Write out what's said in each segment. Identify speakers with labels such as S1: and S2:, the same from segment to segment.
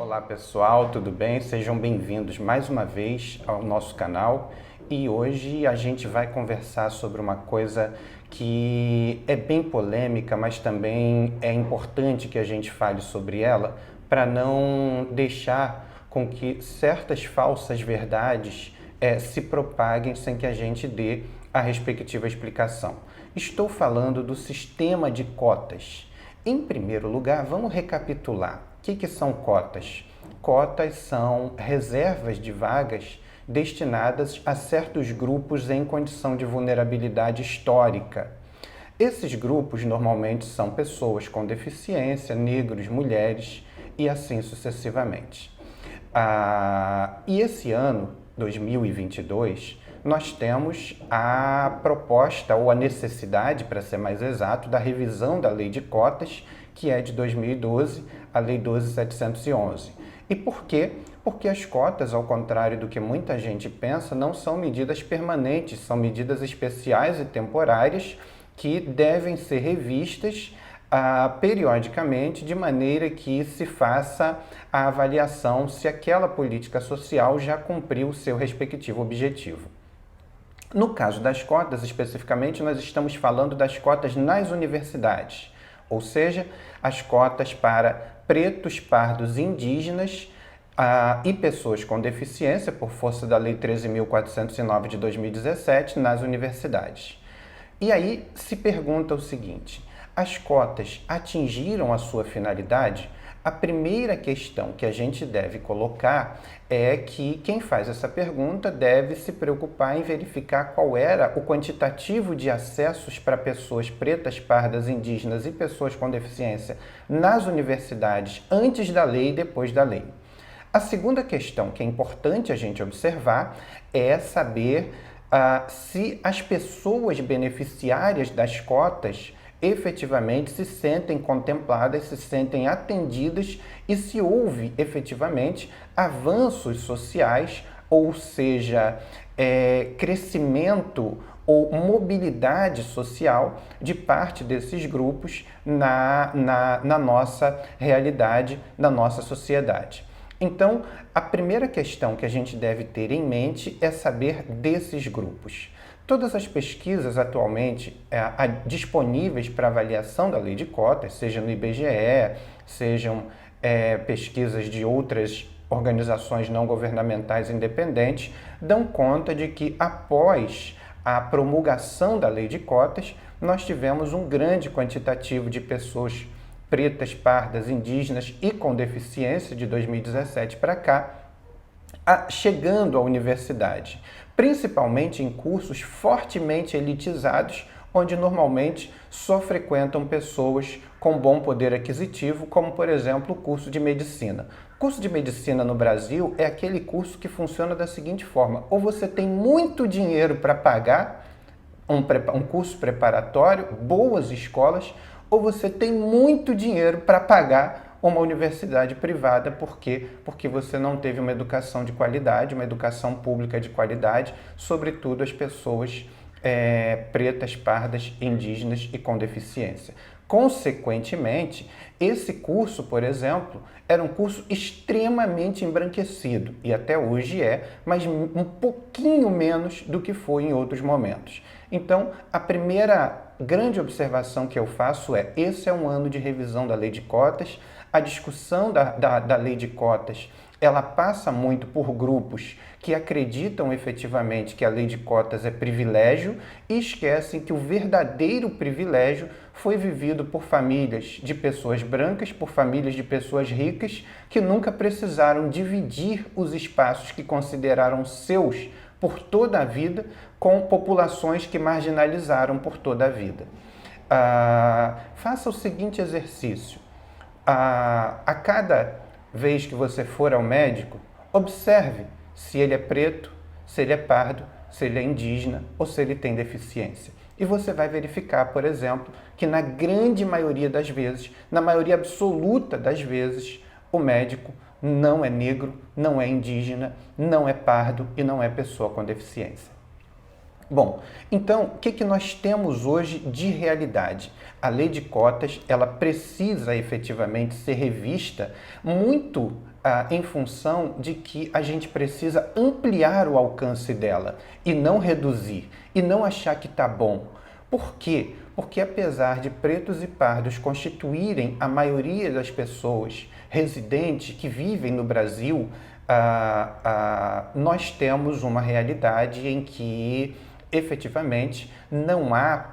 S1: Olá pessoal, tudo bem? Sejam bem-vindos mais uma vez ao nosso canal e hoje a gente vai conversar sobre uma coisa que é bem polêmica, mas também é importante que a gente fale sobre ela para não deixar com que certas falsas verdades se propaguem sem que a gente dê a respectiva explicação. Estou falando do sistema de cotas. Em primeiro lugar, vamos recapitular. O que são cotas? Cotas são reservas de vagas destinadas a certos grupos em condição de vulnerabilidade histórica. Esses grupos normalmente são pessoas com deficiência, negros, mulheres e assim sucessivamente. E esse ano, 2022, nós temos a proposta ou a necessidade, para ser mais exato, da revisão da Lei de Cotas, que é de 2012, a Lei 12.711. E por quê? Porque as cotas, ao contrário do que muita gente pensa, não são medidas permanentes, são medidas especiais e temporárias que devem ser revistas periodicamente, de maneira que se faça a avaliação se aquela política social já cumpriu o seu respectivo objetivo. No caso das cotas, especificamente, nós estamos falando das cotas nas universidades, ou seja, as cotas para pretos, pardos, indígenas e pessoas com deficiência, por força da Lei 13.409 de 2017, nas universidades. E aí se pergunta o seguinte: as cotas atingiram a sua finalidade? A primeira questão que a gente deve colocar é que quem faz essa pergunta deve se preocupar em verificar qual era o quantitativo de acessos para pessoas pretas, pardas, indígenas e pessoas com deficiência nas universidades antes da lei e depois da lei. A segunda questão que é importante a gente observar é saber se as pessoas beneficiárias das cotas efetivamente se sentem contempladas, se sentem atendidas e se houve efetivamente avanços sociais, ou seja, crescimento ou mobilidade social de parte desses grupos na nossa realidade, na nossa sociedade. Então, a primeira questão que a gente deve ter em mente é saber desses grupos. Todas as pesquisas atualmente disponíveis para avaliação da lei de cotas, seja no IBGE, sejam pesquisas de outras organizações não governamentais independentes, dão conta de que após a promulgação da lei de cotas, nós tivemos um grande quantitativo de pessoas pretas, pardas, indígenas e com deficiência de 2017 para cá, chegando à universidade, principalmente em cursos fortemente elitizados, onde normalmente só frequentam pessoas com bom poder aquisitivo, como, por exemplo, o curso de medicina. O curso de medicina no Brasil é aquele curso que funciona da seguinte forma: ou você tem muito dinheiro para pagar um curso preparatório, boas escolas, ou você tem muito dinheiro para pagar uma universidade privada. Por quê? Porque você não teve uma educação de qualidade, uma educação pública de qualidade, sobretudo as pessoas pretas, pardas, indígenas e com deficiência. Consequentemente, esse curso, por exemplo, era um curso extremamente embranquecido, e até hoje mas um pouquinho menos do que foi em outros momentos. Então, a primeira grande observação que eu faço esse é um ano de revisão da lei de cotas. A discussão da lei de cotas, ela passa muito por grupos que acreditam efetivamente que a lei de cotas é privilégio e esquecem que o verdadeiro privilégio foi vivido por famílias de pessoas brancas, por famílias de pessoas ricas, que nunca precisaram dividir os espaços que consideraram seus por toda a vida com populações que marginalizaram por toda a vida. Faça o seguinte exercício. A cada vez que você for ao médico, observe se ele é preto, se ele é pardo, se ele é indígena ou se ele tem deficiência. E você vai verificar, por exemplo, que na grande maioria das vezes, na maioria absoluta das vezes, o médico não é negro, não é indígena, não é pardo e não é pessoa com deficiência. Bom, então, o que nós temos hoje de realidade? A lei de cotas, ela precisa efetivamente ser revista muito em função de que a gente precisa ampliar o alcance dela e não reduzir, e não achar que está bom. Por quê? Porque apesar de pretos e pardos constituírem a maioria das pessoas residentes que vivem no Brasil, nós temos uma realidade em que efetivamente não há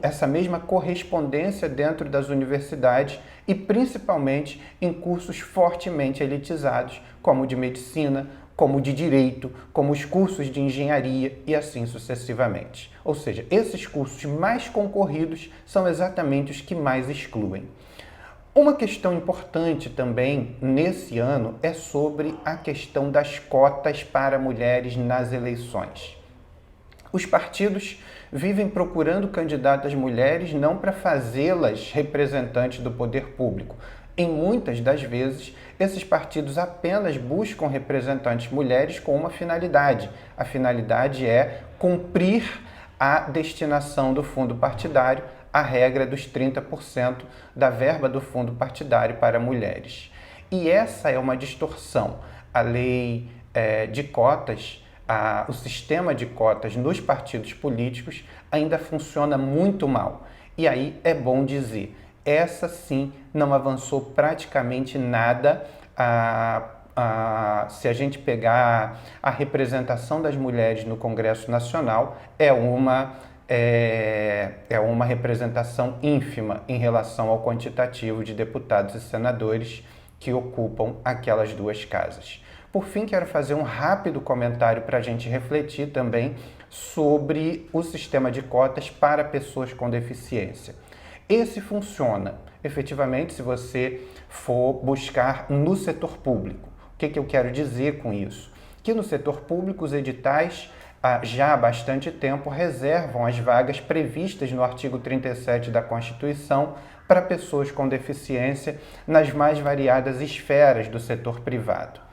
S1: essa mesma correspondência dentro das universidades e principalmente em cursos fortemente elitizados, como o de medicina, como o de direito, como os cursos de engenharia e assim sucessivamente. Ou seja, esses cursos mais concorridos são exatamente os que mais excluem. Uma questão importante também nesse ano é sobre a questão das cotas para mulheres nas eleições. Os partidos vivem procurando candidatas mulheres não para fazê-las representantes do poder público. Em muitas das vezes, esses partidos apenas buscam representantes mulheres com uma finalidade. A finalidade é cumprir a destinação do fundo partidário, a regra dos 30% da verba do fundo partidário para mulheres. E essa é uma distorção. A lei de cotas, o sistema de cotas nos partidos políticos ainda funciona muito mal. E aí é bom dizer, essa sim não avançou praticamente nada. Se a gente pegar a representação das mulheres no Congresso Nacional, é uma representação ínfima em relação ao quantitativo de deputados e senadores que ocupam aquelas duas casas. Por fim, quero fazer um rápido comentário para a gente refletir também sobre o sistema de cotas para pessoas com deficiência. Esse funciona, efetivamente, se você for buscar no setor público. O que eu quero dizer com isso? Que no setor público os editais já há bastante tempo reservam as vagas previstas no artigo 37 da Constituição para pessoas com deficiência nas mais variadas esferas do setor privado.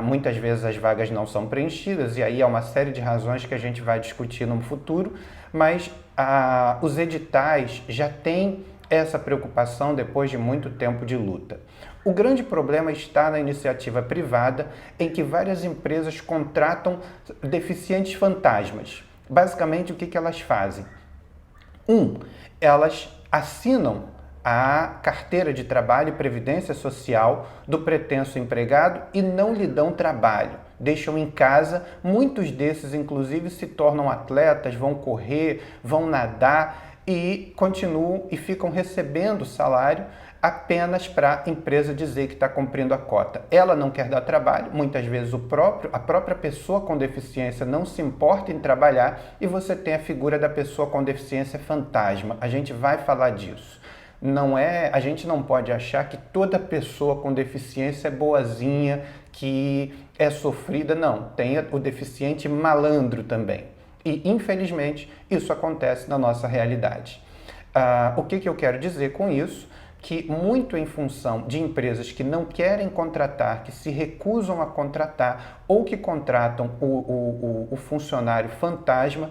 S1: Muitas vezes as vagas não são preenchidas e aí há uma série de razões que a gente vai discutir no futuro, mas os editais já têm essa preocupação depois de muito tempo de luta. O grande problema está na iniciativa privada, em que várias empresas contratam deficientes fantasmas. Basicamente, o que elas fazem? Elas assinam a carteira de trabalho e previdência social do pretenso empregado e não lhe dão trabalho. Deixam em casa, muitos desses inclusive se tornam atletas, vão correr, vão nadar e continuam e ficam recebendo salário apenas para a empresa dizer que está cumprindo a cota. Ela não quer dar trabalho, muitas vezes a própria pessoa com deficiência não se importa em trabalhar e você tem a figura da pessoa com deficiência fantasma. A gente vai falar disso. A gente não pode achar que toda pessoa com deficiência é boazinha, que é sofrida, não. Tem o deficiente malandro também. E, infelizmente, isso acontece na nossa realidade. O que eu quero dizer com isso? Que muito em função de empresas que não querem contratar, que se recusam a contratar ou que contratam o funcionário fantasma,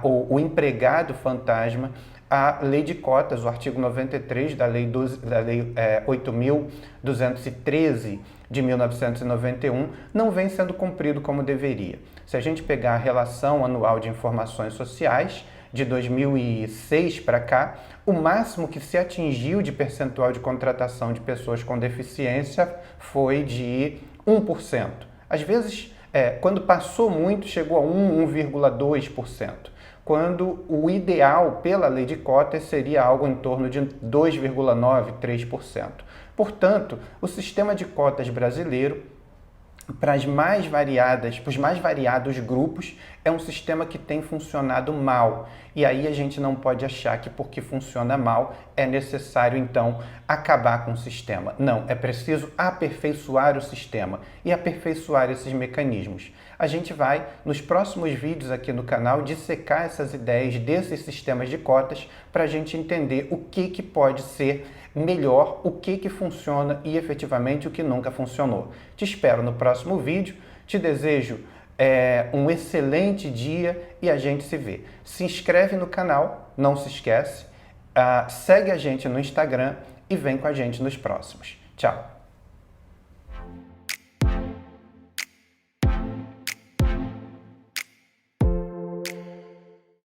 S1: ou o empregado fantasma, a lei de cotas, o artigo 93 da lei 8.213 de 1991, não vem sendo cumprido como deveria. Se a gente pegar a relação anual de informações sociais, de 2006 para cá, o máximo que se atingiu de percentual de contratação de pessoas com deficiência foi de 1%. Às vezes, quando passou muito, chegou a 1,2%. Quando o ideal pela lei de cotas seria algo em torno de 2,9%, 3%. Portanto, o sistema de cotas brasileiro, para os mais variados grupos, é um sistema que tem funcionado mal. E aí a gente não pode achar que porque funciona mal é necessário, então, acabar com o sistema. Não, é preciso aperfeiçoar o sistema e aperfeiçoar esses mecanismos. A gente vai, nos próximos vídeos aqui no canal, dissecar essas ideias desses sistemas de cotas para a gente entender o que pode ser melhor, o que funciona e efetivamente o que nunca funcionou. Te espero no próximo vídeo, te desejo um excelente dia e a gente se vê. Se inscreve no canal, não se esquece. Segue a gente no Instagram e vem com a gente nos próximos. Tchau!